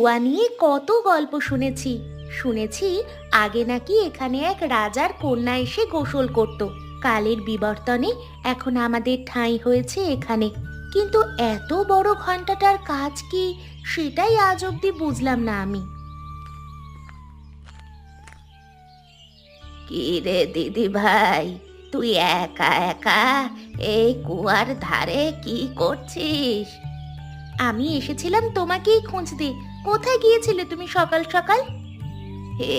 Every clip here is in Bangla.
কুয়া নিয়ে কত গল্প শুনেছি। শুনেছি আগে নাকি এখানে এক রাজার কন্যা এসে গোসল করত। কালের বিবর্তনে এখন আমাদের ঠাঁই হয়েছে এখানে। কিন্তু এত বড় ঘন্টাটার কাজ কি, সেটাই আজ অব্দি বুঝলাম না আমি। কি রে দিদি ভাই, তুই একা একা এই কুয়ার ধারে কি করছিস? আমি এসেছিলাম তোমাকেই খুঁজতে। কোথায় গিয়েছিলে তুমি সকাল সকাল?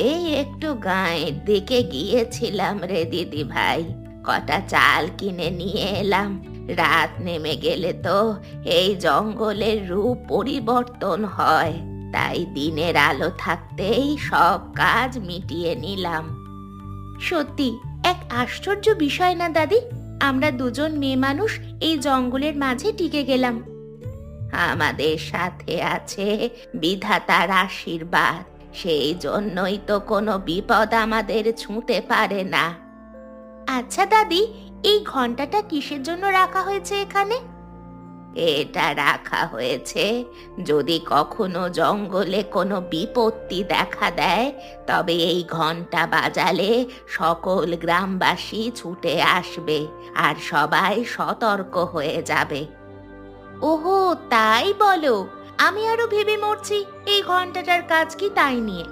এই একটু গাঁয়ের দিকে গিয়েছিলাম রে দিদি ভাই, কটা চাল কিনে নিয়ে এলাম। রাত নেমে গেলে তো এই জঙ্গলের রূপ পরিবর্তন হয়, তাই দিনের আলো থাকতেই সব কাজ মিটিয়ে নিলাম। সত্যি এক আশ্চর্য বিষয় না দাদি? আমরা দুজন মেয়ে মানুষ এই জঙ্গলের মাঝে টিকে গেলাম। আমাদের সাথে আছে বিধাতার আশীর্বাদ, সেই জন্যই তো কোনো বিপদ আমাদের ছুঁতে পারে না। আচ্ছা দাদি, এই ঘন্টাটা কিসের জন্য রাখা হয়েছে এখানে? এটা রাখা হয়েছে যদি কখনো জঙ্গলে কোনো বিপত্তি দেখা দেয়, তবে এই ঘন্টা বাজালে সকল গ্রামবাসী ছুটে আসবে আর সবাই সতর্ক হয়ে যাবে। ওহো, তাই বলো? আমি আরো ভেবে মরছি এই ঘন্টাটার কাজ কি তাই নিয়ে।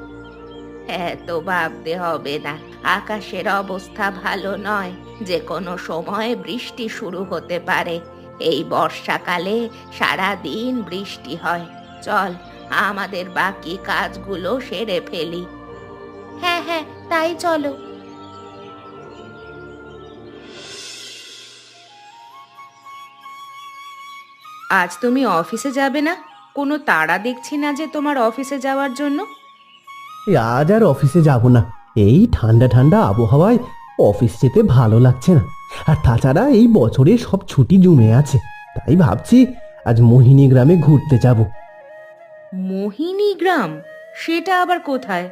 এত ভাবতে হবে না, আকাশের অবস্থা ভালো নয়, যে কোনো সময় বৃষ্টি শুরু হতে পারে। এই বর্ষাকালে সারা দিন বৃষ্টি হয়। চল, আমাদের বাকি কাজগুলো সেরে ফেলি। হ্যাঁ হ্যাঁ, তাই চলো। আজ তুমি অফিসে যাবে না? কোনো তাড়া দেখছি না যে তোমার অফিসে যাওয়ার জন্য। আজ আর অফিসে যাব না। এই ঠান্ডা ঠান্ডা আবহাওয়ায় অফিস যেতে ভালো লাগছে না। আর তাছাড়া এই বছরে সব ছুটি জমে আছে, তাই ভাবছি আজ মোহিনী গ্রামে ঘুরতে যাব। মোহিনী গ্রাম? সেটা আবার কোথায়?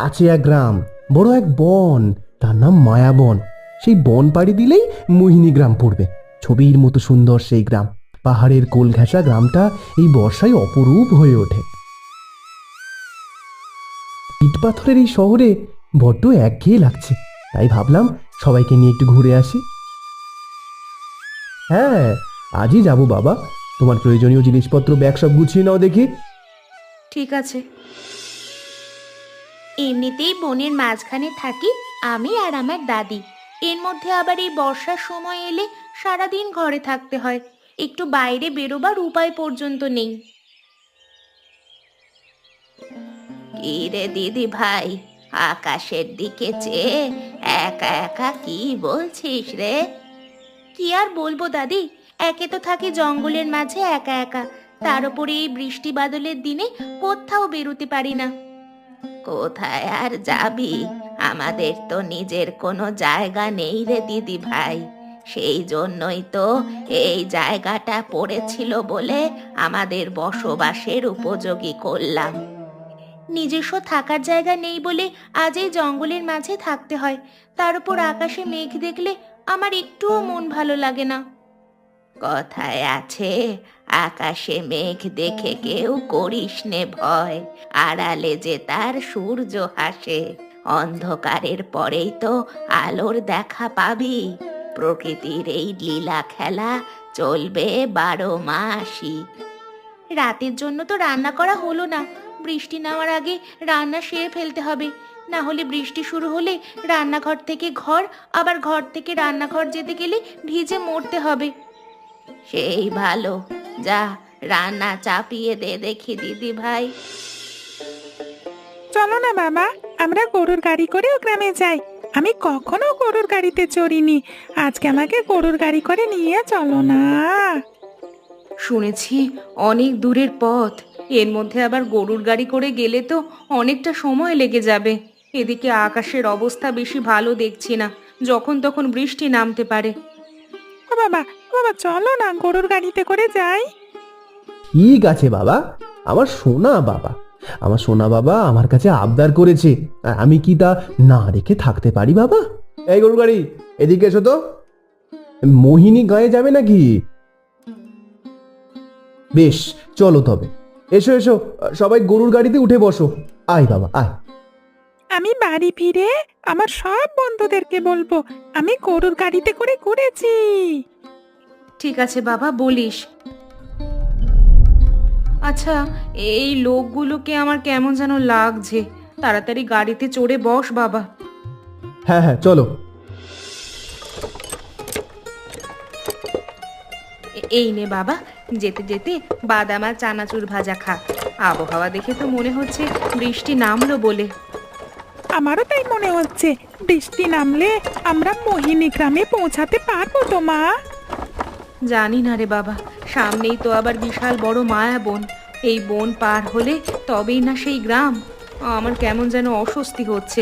আছে এক গ্রাম, বড় এক বন, তার নাম মায়াবন। সেই বন পাড়ি দিলেই মোহিনী গ্রাম পড়বে। ছবির মতো সুন্দর সেই গ্রাম। পাহাড়ের কোল ঘেঁষা গ্রামটা এই বর্ষায় অপরূপ হয়ে ওঠে। ইট পাথরের এই শহরে বড্ড একঘেয়ে লাগছে, তাই ভাবলাম সবাইকে নিয়ে একটু ঘুরে আসি। হ্যাঁ, আজই যাব বাবা। তোমার প্রয়োজনীয় জিনিসপত্র ব্যাগ সব গুছিয়ে নাও দেখি। ঠিক আছে। এমনিতেই বনের মাঝখানে থাকি আমি আর আমার দাদি। এর মধ্যে আবার এই বর্ষার সময় এলে সারাদিন ঘরে থাকতে হয়, একটু বাইরে বেরোবার উপায় পর্যন্ত নেই। কি রে দিদি ভাই, আকাশের দিকে চেয়ে একা একা কি বলছিস রে? কি আর বলবো দাদি, একে তো থাকি জঙ্গলের মাঝে একা একা, তার উপরে এই বৃষ্টি বাদলের দিনে কোথাও বেরোতে পারি না। কোথায় আর যাবি? আমাদের তো নিজের কোনো জায়গা নেই রে দিদি ভাই। সেই জন্যই তো এই জায়গাটা পড়েছিল বলে আমাদের বসবাসের উপযোগী করলাম। নিজস্ব থাকার জায়গা নেই বলে আজ এই জঙ্গলের মাঝে থাকতে হয়। তার উপর আকাশে মেঘ দেখলে আমার একটুও মন ভালো লাগে না। কথায় আছে, আকাশে মেঘ দেখে কেউ করিস নে ভয়, আড়ালে যে তার সূর্য হাসে। অন্ধকারের পরেই তো আলোর দেখা পাবি। প্রকৃতির এই লীলা খেলা চলবে 12 মাসই। রাতের জন্য তো রান্না করা হলো না। বৃষ্টি নামার আগে রান্না সেরে ফেলতে হবে, না হলে বৃষ্টি শুরু হলে রান্নাঘর থেকে ঘর, আবার ঘর থেকে রান্নাঘর যেতে গেলে ভিজে মরতে হবে। সেই ভালো, যা রান্না চাপিয়ে দে দেখি দিদি ভাই। চলো না বাবা, আমরা গরুর গাড়ি করে ও গ্রামে যাই। আমি কখনো গরুর গাড়িতে চড়িনি, আজকে আমাকে গরুর গাড়ি করে নিয়ে চলো না। শুনেছি অনেক দূরের পথ, এর মধ্যে আবার গরুর গাড়ি করে গেলে তো অনেকটা সময় লেগে যাবে। এদিকে আকাশের অবস্থা বেশি ভালো দেখছি না, যখন তখন বৃষ্টি নামতে পারে। ও বাবা, ও বাবা, চলো না গরুর গাড়িতে করে যাই। ঠিক আছে বাবা, আমার সোনা বাবা। আমার সোনা বাবা আমার কাছে আবদার করেছে, আর আমি কি তা না রেখে থাকতে পারি বাবা? এই গরু গাড়ি, এদিকে এসো তো। মোহিনী গায়ে যাবে নাকি? বেশ, চলো তবে। এসো এসো, সবাই গরুর গাড়িতে উঠে বসো। আয় বাবা আয়। আমি বাড়ি ফিরে আমার সব বন্ধুদেরকে বলবো আমি গরুর গাড়িতে করে ঘুরেছি। ঠিক আছে বাবা, বলিস। আচ্ছা, এই লোকগুলোকে আমার কেমন যেন লাগছে। তাড়াতাড়ি গাড়িতে চড়ে বস বাবা। হ্যাঁ হ্যাঁ চলো। এই নে বাবা, যেতে যেতে বাদাম আর চানাচুর ভাজা খা। আবহাওয়া দেখে তো মনে হচ্ছে বৃষ্টি নামলো বলে। আমারও তাই মনে হচ্ছে বৃষ্টি নামলে আমরা মোহিনী গ্রামে পৌঁছাতে পারবো তো মা? জানি না রে বাবা, সামনেই তো আবার বিশাল বড় মায়া বন। এই বন পার হলে তবেই না সেই গ্রাম। আমার কেমন যেন অস্বস্তি হচ্ছে।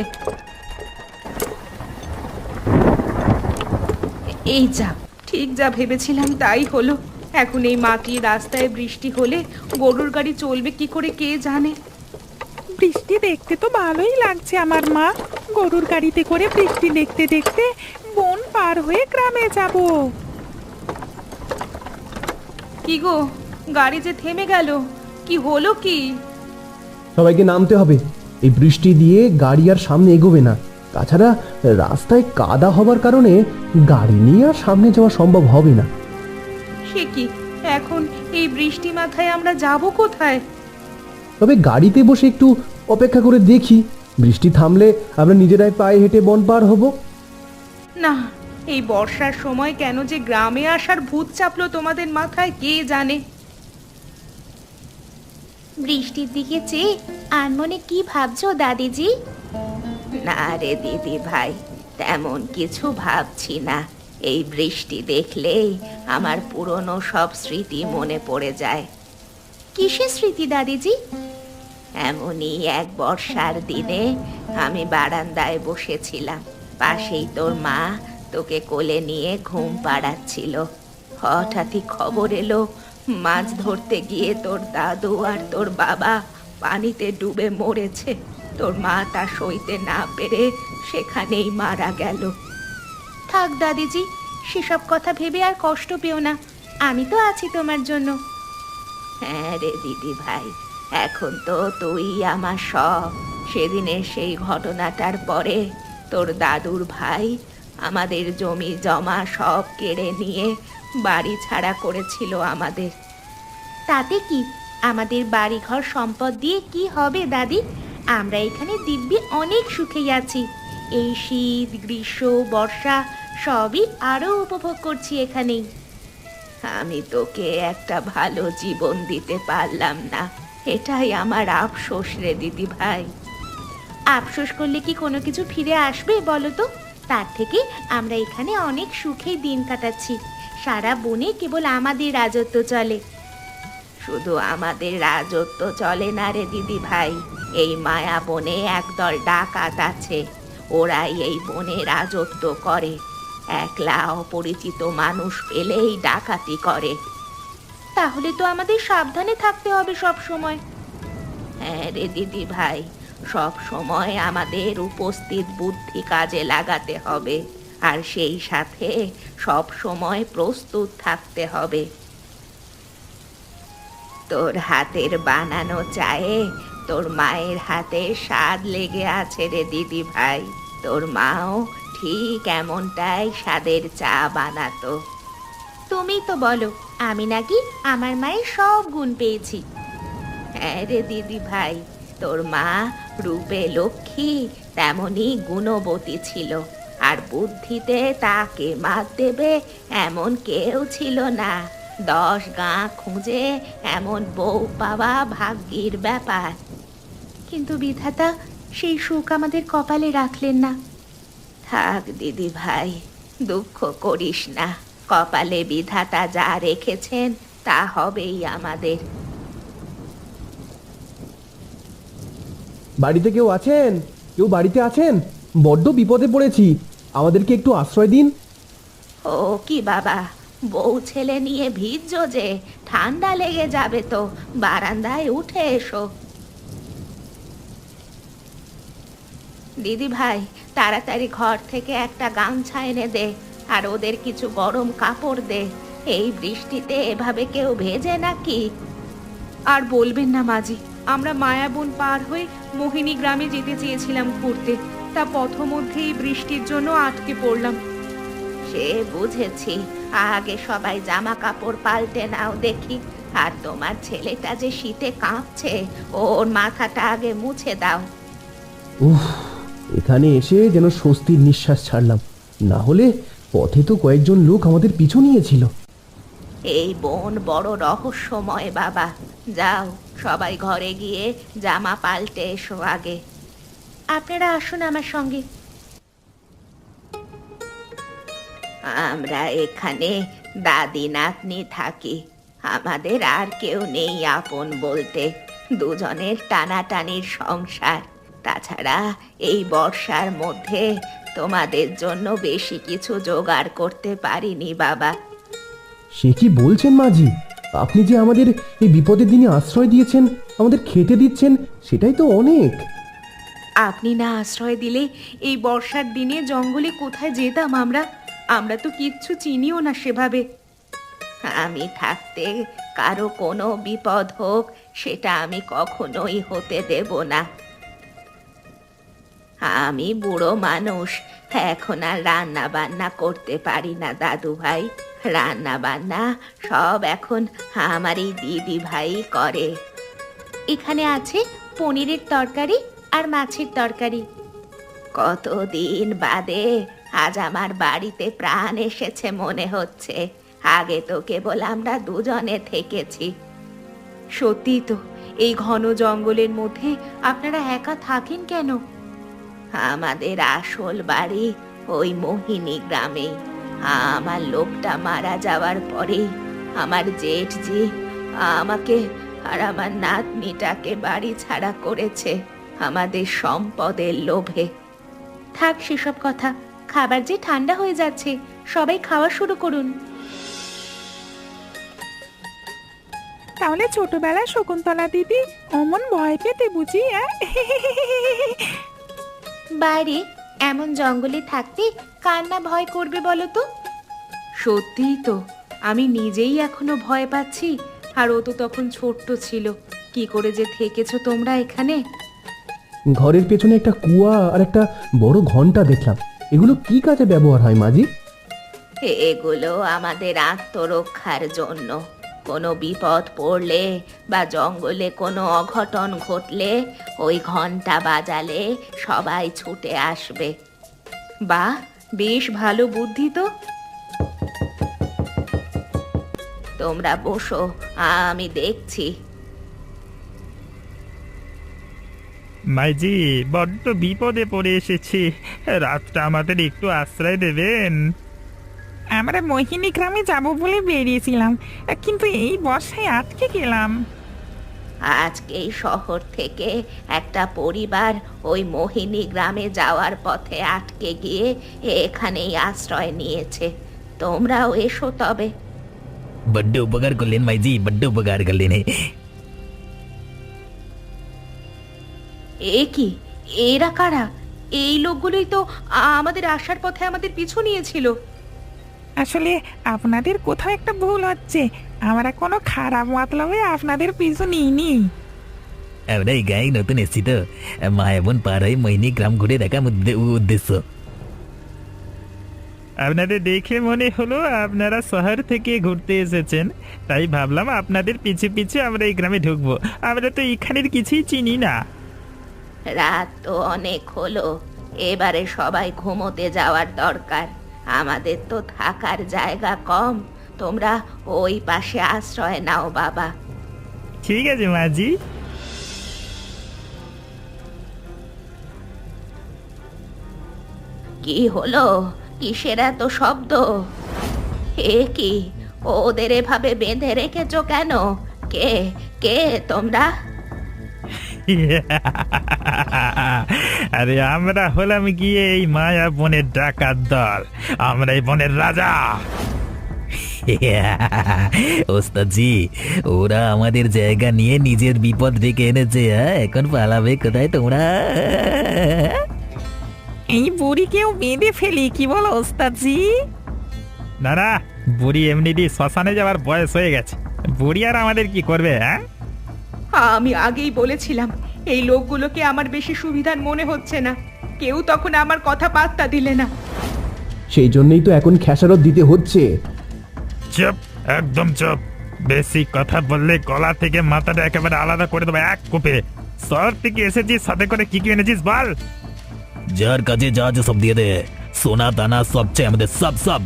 এই যা, ঠিক যা ভেবেছিলাম তাই হলো। এখন এই মাটির রাস্তায় বৃষ্টি হলে গরুর গাড়ি চলবে কি করে কে জানে। বৃষ্টি দেখতে তো ভালোই লাগছে আমার মা। গরুর গাড়িতে করে বৃষ্টি দেখতে দেখতে বন পার হয়ে গ্রামে যাব। কি গো, গাড়ি যে থেমে গেল, কি হলো কি? সবাইকে নামতে হবে। এই বৃষ্টি দিয়ে গাড়ি আর সামনে এগোবে না। তাছাড়া রাস্তায় কাদা হবার কারণে গাড়ি নিয়ে আর সামনে যাওয়া সম্ভব হবে না। সে কি, এখন এই বৃষ্টি মাথায় আমরা যাব কোথায়? তবে গাড়িতে বসে একটু অপেক্ষা করে দেখি, বৃষ্টি থামলে আমরা নিজেরাই পায়ে হেঁটে বন পার হব। না, এই বর্ষার সময় কেন যে গ্রামে আসার ভূত চাপলো তোমাদের মাথায় কে জানে। বৃষ্টির দিকে চেয়ে আর মনে কি ভাবছো দাদিজি? না রে দিদি ভাই, তেমন কিছু ভাবছি না। এই বৃষ্টি দেখলেই আমার পুরনো সব স্মৃতি মনে পড়ে যায়। কিসের স্মৃতি দাদিজি? এমনই এক বর্ষার দিনে আমি বারান্দায় বসেছিলাম, পাশেই তোর মা তোকে কোলে নিয়ে ঘুম পাড়াচ্ছিল। হঠাৎই খবর এলো মাছ ধরতে গিয়ে তোর দাদু আর তোর বাবা পানিতে ডুবে মরেছে। তোর মা তা সইতে না পেরে সেখানেই মারা গেল। থাক দাদিজি, সেসব কথা ভেবে আর কষ্ট পেও না, আমি তো আছি তোমার জন্য। হ্যাঁ রে দিদি ভাই, এখন তো তুই আমার সব। সেদিনের সেই ঘটনাটার পরে তোর দাদুর ভাই আমাদের জমি জমা সব কেড়ে নিয়ে বাড়ি ছাড়া করেছিল আমাদের। তাতে কি, আমাদের বাড়িঘর সম্পদ দিয়ে কি হবে দাদি? আমরা এখানে দিব্যি অনেক সুখেই আছি। এই শীত গ্রীষ্ম বর্ষা সবই আরো উপভোগ করছি এখানেই। আমি তোকে একটা ভালো জীবন দিতে পারলাম না, এটাই আমার আফসোস রে দিদি ভাই। আফসোস করলে কি কোনো কিছু ফিরে আসবে বলো তো? তার থেকে আমরা এখানে অনেক সুখে দিন কাটাচ্ছি। সারা বনে কেবল আমাদের রাজত্ব চলে। শুধু আমাদের রাজত্ব চলে না রে দিদি ভাই, এই মায়া বনে একদল ডাকাত আছে। ওরাই এই বনে রাজত্ব করে। একলা অপরিচিত মানুষ পেলেই ডাকাতি করে। তাহলে তো আমাদের সাবধানে থাকতে হবে সব সময়। হ্যাঁ রে দিদি ভাই, সব সময় আমাদের উপস্থিত বুদ্ধি কাজে লাগাতে হবে, আর সেই সাথে সব সময় প্রস্তুত থাকতে হবে। তোর হাতের বানানো চায়ে তোর মায়ের হাতে স্বাদ লেগে আছে রে দিদি ভাই। তোর মাও ঠিক এমনটাই স্বাদের চা বানাতো। তুমি তো বলো আমি নাকি আমার মায়ের সব গুণ পেয়েছি। হ্যাঁ রে দিদি ভাই, তোর মা রূপে লক্ষ্মী তেমনি গুণবতী ছিল, আর বুদ্ধিতে তাকে মাত দেবে এমন কেউ ছিল না। 10 গাঁ খুঁজে এমন বউ পাওয়া ভাগ্যের ব্যাপার। কিন্তু বিধাতা সেই সুখ আমাদের কপালে রাখলেন না। থাক দিদি ভাই, দুঃখ করিস না। কপালে বিধাতা যা রেখেছেন তা হবেই আমাদের। বাড়িতে কেউ আছেন? কেউ বাড়িতে আছেন? বড্ড বিপদে পড়েছি, আমাদেরকে একটু আশ্রয় দিন। ও কি বাবা, বউ ছেলে নিয়ে ভিজছো যে, ঠান্ডা লেগে যাবে তো, বারান্দায় উঠে এসো। দিদি ভাই, তাড়াতাড়ি ঘর থেকে একটা গামছা এনে দে, আর ওদের কিছু গরম কাপড় দে। এই বৃষ্টিতে এভাবে কেউ ভেজে নাকি? আর বলবেন না মাঝি, আমরা মায়াবন পার হয়ে মোহিনী গ্রামে যেতে চেয়েছিলাম ঘুরতে, তা পথমধ্যেই বৃষ্টির জন্য আটকে পড়লাম। সে বুঝেছি, আগে সবাই জামা কাপড় পাল্টে নাও দেখি। আর তোমার ছেলেটা যে শীতে কাঁপছে, ওর মাথাটা আগে মুছে দাও। উফ, এখানে এসে যেন স্বস্তির নিঃশ্বাস ছাড়লাম। না হলে পথে তো কয়েকজন লোক আমাদের পিছু নিয়েছিল। এই বন বড় রহস্যময় বাবা। যাও, সবাই ঘরে গিয়ে জামা পাল্টে এসো আগে। আপনারা আসুন আমার সঙ্গে। আমরা এখানে দাদি নাতনি থাকি, আমাদের আর কেউ নেই আপন বলতে। দুজনের টানাটানির সংসার। তাছাড়া এই বর্ষার মধ্যে তোমাদের জন্য বেশি কিছু জোগাড় করতে পারিনি বাবা। সে কি বলছেন মাঝি? আপনি যে আমাদের এই বিপদের দিনে আশ্রয় দিয়েছেন, আমাদের খেতে দিচ্ছেন, সেটাই তো অনেক। আপনি না আশ্রয় দিলে এই বর্ষার দিনে জঙ্গলে কোথায় যেতাম আমরা? আমরা তো কিচ্ছু চিনিও না সেভাবে। আমি থাকতে কারো কোনো বিপদ হোক, সেটা আমি কখনোই হতে দেব না। আমি বুড়ো মানুষ, এখন আর রান্না বান্না করতে পারি না দাদু ভাই। রান্না বান্না সব এখন আমার এই দিদি ভাই করে। এখানে আছে পনিরের তরকারি আর মাছের তরকারি। কতদিন বাদে আজ আমার বাড়িতে প্রাণ এসেছে মনে হচ্ছে। আগে তো কেবল আমরা দুজনে থেকেছি। সত্যি তো, এই ঘন জঙ্গলের মধ্যে আপনারা একা থাকেন কেন? আমাদের আসল বাড়ি ওই মোহিনী গ্রামে। আমার লোকটা মারা যাওয়ার পরেই আমার জেঠজি আমাকে আর আমার নাতনিটাকে বাড়ি ছাড়া করেছে আমাদের সম্পদের লোভে। থাক সেসব কথা, খাবার যে ঠান্ডা হয়ে যাচ্ছে, সবাই খাওয়া শুরু করুন। তাহলে ছোটবেলায় শকুন্তলা দিদি অমন ভয় পেতে বুঝি? বাইরে এমন জঙ্গলে থাকতে কার না ভয় করবে বলো তো? সত্যিই তো, আমি নিজেই এখনো ভয় পাচ্ছি। আর ও তো তখন ছোট্ট ছিল। কি করে যে থেকেছো তোমরা এখানে? ঘরের পেছনে একটা কুয়া আর একটা বড় ঘন্টা দেখলাম। এগুলো কি কাজে ব্যবহার হয় মাঝি? এগুলো আমাদের আত্মরক্ষার জন্য। কোনো বিপদ পড়লে বা জঙ্গলে কোনো অঘটন ঘটলে ওই ঘন্টা বাজালে সবাই ছুটে আসবে। বাহ, বেশ ভালো বুদ্ধি তো। তোমরা বসো, আমি দেখছি। মাইজি, বড্ড বিপদে পড়ে এসেছি। রাতটা আমাদের একটু আশ্রয় দেবেন? আমরা মোহিনী গ্রামে যাব বলে বেরিয়েছিলাম, কিন্তু এই বর্ষায় আটকে গেলাম। আজকেই শহর থেকে একটা পরিবার ওই মোহিনী গ্রামে যাওয়ার পথে আটকে গিয়ে এখানেই আশ্রয় নিয়েছে। তোমরাও এসো তবে। বড্ড উপকার করলেন মাইজি, বড্ড উপকার করলেন। এ কি, এরা কারা? এই লোকগুলোই তো আমাদের আসার পথে আমাদের পিছু নিয়েছিল। আসলে আপনাদের কোথাও একটা ভুল হচ্ছে। আমরা কোনো খারাপ মতলবে আপনাদের পিছু নিইনি। আমরা এই গায়ে নতুন এসেছি তো, মায়াবন পার হয়ে মোহিনী গ্রাম ঘুরে দেখা উদ্দেশ্য। আপনাদের দেখে মনে হলো আপনারা শহর থেকে ঘুরতে এসেছেন, তাই ভাবলাম আপনাদের পিছে পিছে আমরা এই গ্রামে ঢুকবো। আমরা তো এখানের কিছুই চিনি না। রাত তো অনেক হলো, এবারে সবাই ঘুমোতে যাওয়ার দরকার। আমাদের তো থাকার জায়গা কম। তোমরা ওই পাশে আশ্রয় নাও বাবা। ঠিক আছে মাঝি। কি হলো? কিসের এত শব্দ? এ কি, ওদের এভাবে বেঁধে রেখেছো কেন? কে কে তোমরা? আরে আমরা হলাম গিয়ে এই মায়া বনের ডাকাত দল। আমরা এই বনের রাজা। ওস্তাদজি, ওরা আমাদের জায়গা নিয়ে নিজের বিপদ ডেকে এনেছে। এখন পালাবে কোথায় তোমরা? এই বুড়িকেও বেঁধে ফেলি, কি বলো ওস্তাদজি? না না, বুড়ি এমনিতেই শ্মশানে যাওয়ার বয়স হয়ে গেছে। বুড়ি আর আমাদের কি করবে? আমি আগেই বলেছিলাম এই লোকগুলোকে আমার বেশি সুবিধার মনে হচ্ছে না। কেউ তখন আমার কথা পাত্তা দিলে না। সেই জন্যই তো এখন খেসারত দিতে হচ্ছে। চুপ, একদম চুপ। বেশি কথা বললে গলা থেকে মাথাটা একেবারে আলাদা করে দেবো এক কোপে। শহর থেকে এসেছিস, সাথে করে কি কি এনেছিস বল। যার কাছে যা আছে সব দিয়ে দে, সোনা দানা সব চাই আমাদের, সব সব।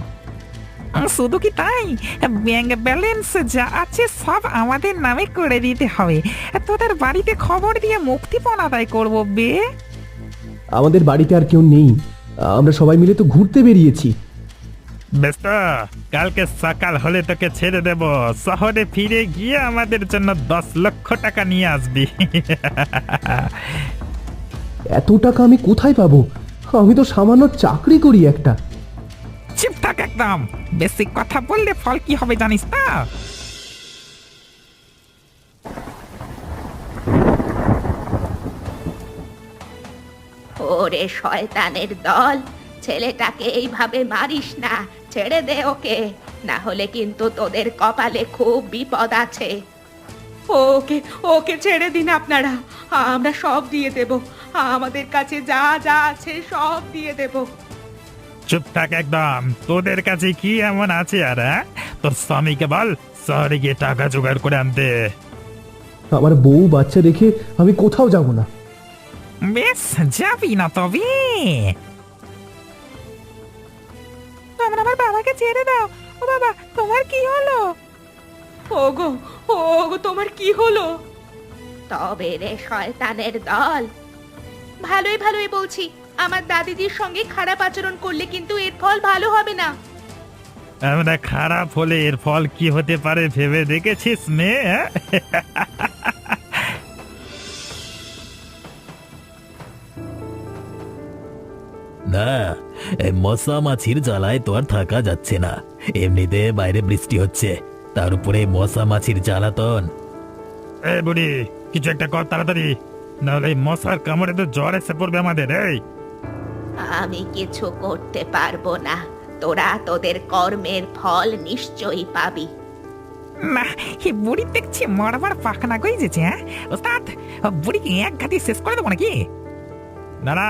শুধু কি তাই, ব্যাংক ব্যালেন্স যা আছে সব আমাদের নামে করে দিতে হবে। তোদের বাড়িতে খবর দিয়ে মুক্তিপণ আদায় করবো বে। আমাদের বাড়িতে আর কেউ নেই, আমরা সবাই মিলে তো ঘুরতে বেরিয়েছি। বেশ তো, কালকে সকাল হলে তোকে ছেড়ে দেব। শহরে ফিরে গিয়ে আমাদের জন্য 10 লক্ষ টাকা নিয়ে আসবি। এত টাকা আমি কোথায় পাবো? আমি তো সামান্য চাকরি করি একটা। চুপ থাক একদম, বেশি কথা বললে ফল কি হবে জানিস না? ওরে শয়তানের দল, ছেলেটাকে এইভাবে মারিস না, ছেড়ে দে ওকে, না হলে কিন্তু তোদের কপালে খুব বিপদ আছে। ওকে ওকে ছেড়ে দিন আপনারা, আমরা সব দিয়ে দেব। আমাদের কাছে যা যা আছে সব দিয়ে দেব। চুপ থাক একদম। তোদের কাছে কি এমন আছে আর? তোর স্বামীকে বল শহরে গিয়ে টাকা জোগাড় করে আনতে। আমার বউ বাচ্চা রেখে আমি কোথাও যাব না। বেশ, যাবি না তবে? তোমরা আমার বাবাকে ছেড়ে দাও। ও বাবা, তোমার কি হলো? ওগো ওগো, তোমার কি হলো? তবে রে শয়তানের দল, ভালোই ভালোই বলছি, আমার দাদিজির সঙ্গে খারাপ আচরণ করলে কিন্তু এর ফল ভালো হবে না। আমরা খারাপ হলে এর ফল কি হতে পারে ভেবে দেখেছিস মেয়ে? না, এই মশা মাছির জ্বালায় তো আর থাকা যাচ্ছে না। এমনিতে বাইরে বৃষ্টি হচ্ছে, তার উপরে মশা মাছির জ্বালাতন। এ বুড়ি, কিছু একটা কর তাড়াতাড়ি, নাহলে এই মশার কামড়ে তো জ্বর এসে পড়বে আমাদের। এই আমি কিছু করতে পারবো না, তোরা তোদের কর্মের ফল নিশ্চয়ই পাবি। না, এই বুড়ি দেখছি মরবার পাখনা গইয়েছে। হ্যাঁ ওস্তাদ, বুড়িকে এক ঘাটি শেষ করে দেবো নাকি? না না,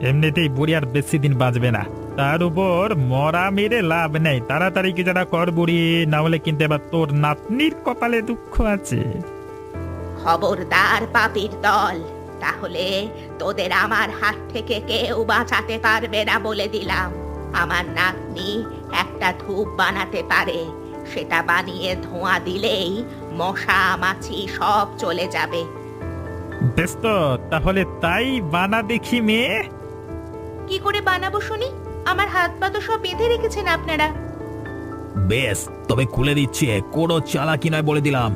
এমনিতেই বুড়ি আর বেশি দিন বাঁচবে না। তার উপর মরা মেরে লাভ নেই। তাড়াতাড়ি কি যারা কর বুড়ি, না হলে কিন্তু এবার তোর নাতনির কপালে দুঃখ আছে। খবরদার পাপীর দল, তাহলে তোদের আমার হাত থেকে কেউ বাঁচাতে পারবে না বলে দিলাম। আমার নাতনি একটা ধূপ বানাতে পারে, সেটা বানিয়ে ধোঁয়া দিলেই মশা মাছি সব চলে যাবে। বেশ তো, তাহলে তাই বানা দেখি মেয়ে। কি করে বানাবো শুনি? আমার হাত পা তো সব বেঁধে রেখেছেন আপনারা। বেশ, তবে খুলে দিচ্ছে, কোনো চালাকি নয় বলে দিলাম।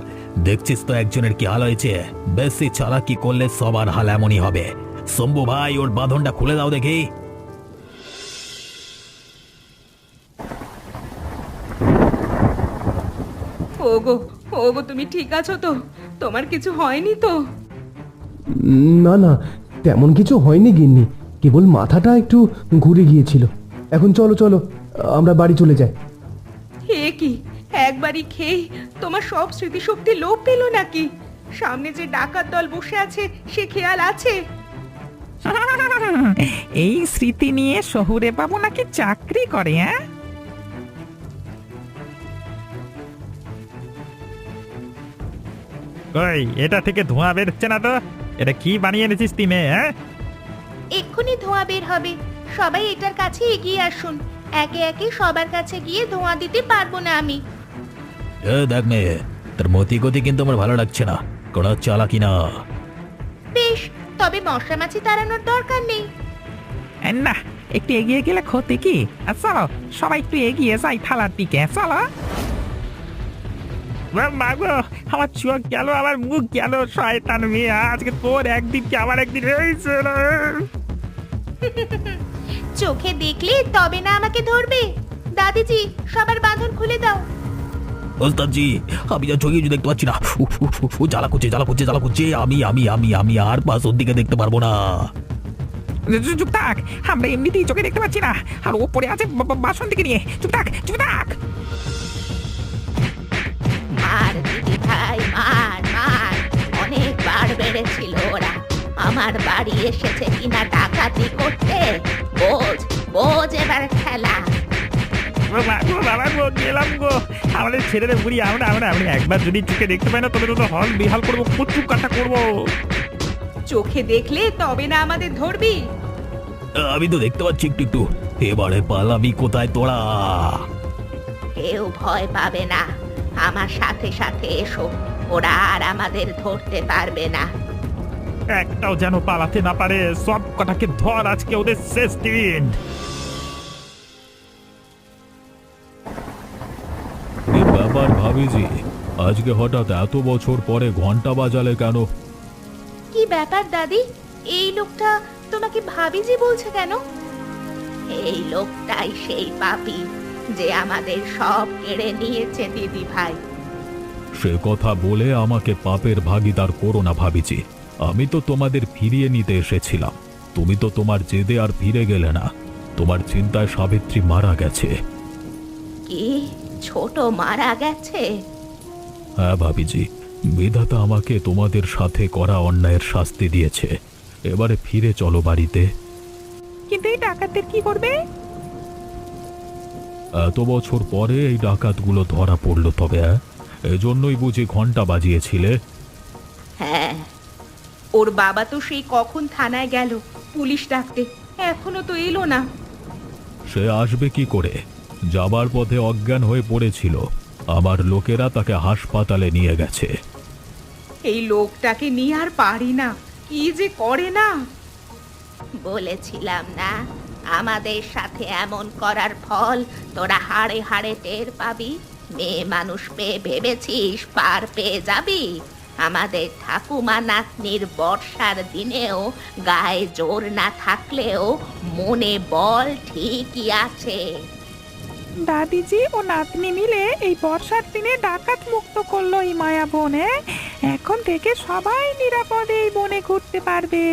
দেখছিস তো একজনের কি হাল হয়েছে। বেশি চালাকি করলে সবার হাল এমনই হবে। শম্ভু ভাই, ওর বাঁধনটা খুলে দাও দেখি। ওগো ওগো, তুমি ঠিক আছো তো? তোমার কিছু হয়নি তো? না না, তেমন কিছু হয়নি গিন্নি, কেবল মাথাটা একটু ঘুরে গিয়েছিল। এখন চলো চলো, আমরা বাড়ি চলে যাই। হে কি, একবারই খেয়ে তোমার সব স্মৃতিশক্তি লোপ পেল নাকি? সামনে যে ডাকাত দল বসে আছে সে খেয়াল আছে? এই স্মৃতি নিয়ে শহুরে বাবু নাকি চাকরি করে? হ্যাঁ, কই, এটা থেকে ধোঁয়া বেরোচ্ছে না তো? এটা কি বানিয়ে এনেছিস তুই মেয়ে? হ্যাঁ, এক্ষুনি ধোঁয়া বের হবে, সবাই এটার কাছে এগিয়ে আসুন। একে একে সবার কাছে গিয়ে ধোঁয়া দিতে পারবো না আমি। দেখ মেয়ে, তোর মতি গতি কিন্তু আমার ভালো লাগছে না। কোনো চালাকি না। বেশ, তবে মশা মাছি তাড়ানোর দরকার নেই। না, একটু এগিয়ে গেলে ক্ষতি কি? চলো সবাই একটু এগিয়ে যাই থালার দিকে, চলো। মাগো, আমার চোখ গেল, আমার মুখ গেল। শয়তান মেয়ে, আজকে তোর একদিন কি আমার একদিন হয়েছে রে। চোখে দেখলে তবে না আমাকে ধরবে। দাদিজি, সবার বাঁধন খুলে দাও। ওস্তাদজি, আমি যা চোখে দেখতে পাচ্ছি না। জ্বালা করছে, জ্বালা করছে, জ্বালা করছে। আমি আমি আমি আমি আর পাশের দিকে দেখতে পারবো না। চুপ থাক, আমরা এমনিতেই চোখে দেখতে পাচ্ছি না, আর ওপরে আছে বাসন থেকে নিয়ে। চুপ থাক, চুপ থাক। মার দিদি ভাই, মার মার, অনেক আমার বাড়ি এসেছে কিনা ডাকাতি করতে। বোঝ বোঝ এবার খেলা। ও বাবা গো গেলাম গো, আমাদের ছেড়ে বুড়ি, আমরা আমরা আমি একবার যদি চোখে দেখতে পাই না তবে তো হল বিহাল করবো, কচু কাটা করবো। চোখে দেখলে তবে না আমাদের ধরবি? আমি তো দেখতে পাচ্ছি একটু একটু। এবারে পালাবি কোথায় তোরা? কেউ ভয় পাবে না, আমার সাথে সাথে এসো, ওরা আর আমাদের ধরতে পারবে না। একটাও যেন পালাতে না পারে, সব কটাকে ধর, আজকে ওদের শেষ দিন। এ ব্যাপার ভাবিজি, আজকে হঠাৎ এত বছর পরে ঘন্টা বাজালে কেন? কি ব্যাপার দাদি, এই লোকটা তোমাকে ভাবিজি বলছে কেন? এই লোকটাই সেই পাপী যে আমাদের সব কেড়ে নিয়েছে দিদি ভাই। সে কথা বলে আমাকে পাপের ভাগীদার করো না ভাবিজি। আমি তো তোমাদের ফিরিয়ে নিতে এসেছিলাম, তুমি তো তোমার জেদে আর ফিরে গেলে না। তোমার চিন্তায় সাবিত্রী মারা গেছে। কি ছোট মারা গেছে? হ্যাঁ ভাবিজি, বিধাতা আমাকে তোমাদের সাথে করা অন্যায়ের শাস্তি দিয়েছে। এবারে ফিরে চলো বাড়িতে। কিন্তু এই ডাকাতদের কি করবে? এত বছর পরে এই ডাকাতগুলো ধরা পড়লো তবে, এজন্যই বুঝি ঘন্টা বাজিয়েছিলে? হ্যাঁ, ওর বাবা তো সেই কখন থানায় গেল পুলিশ ডাকতে, এখনো তো এলো না। সে আসবে কি করে? যাবার পথে অজ্ঞান হয়ে পড়েছিল, আমার লোকেরা তাকে হাসপাতালে নিয়ে গেছে। এই লোকটাকে নিয়ে আর পারি না, কি যে করে না। বলেছিলাম না আমাদের সাথে এমন করার ফল তোরা হাড়ে হাড়ে টের পাবি। মেয়ে মানুষ পেয়ে ভেবেছিস পার পেয়ে যাবি? আমাদের ঠাকুমা নাতনির বর্ষার দিনেও গায়ে জোর না থাকলেও মনে বল ঠিকই আছে। দাদিজি ও নাতনি মিলে এই বর্ষার দিনে ডাকাত মুক্ত করলো এই মায়া বনে। এখন থেকে সবাই নিরাপদে এই বনে ঘুরতে পারবে।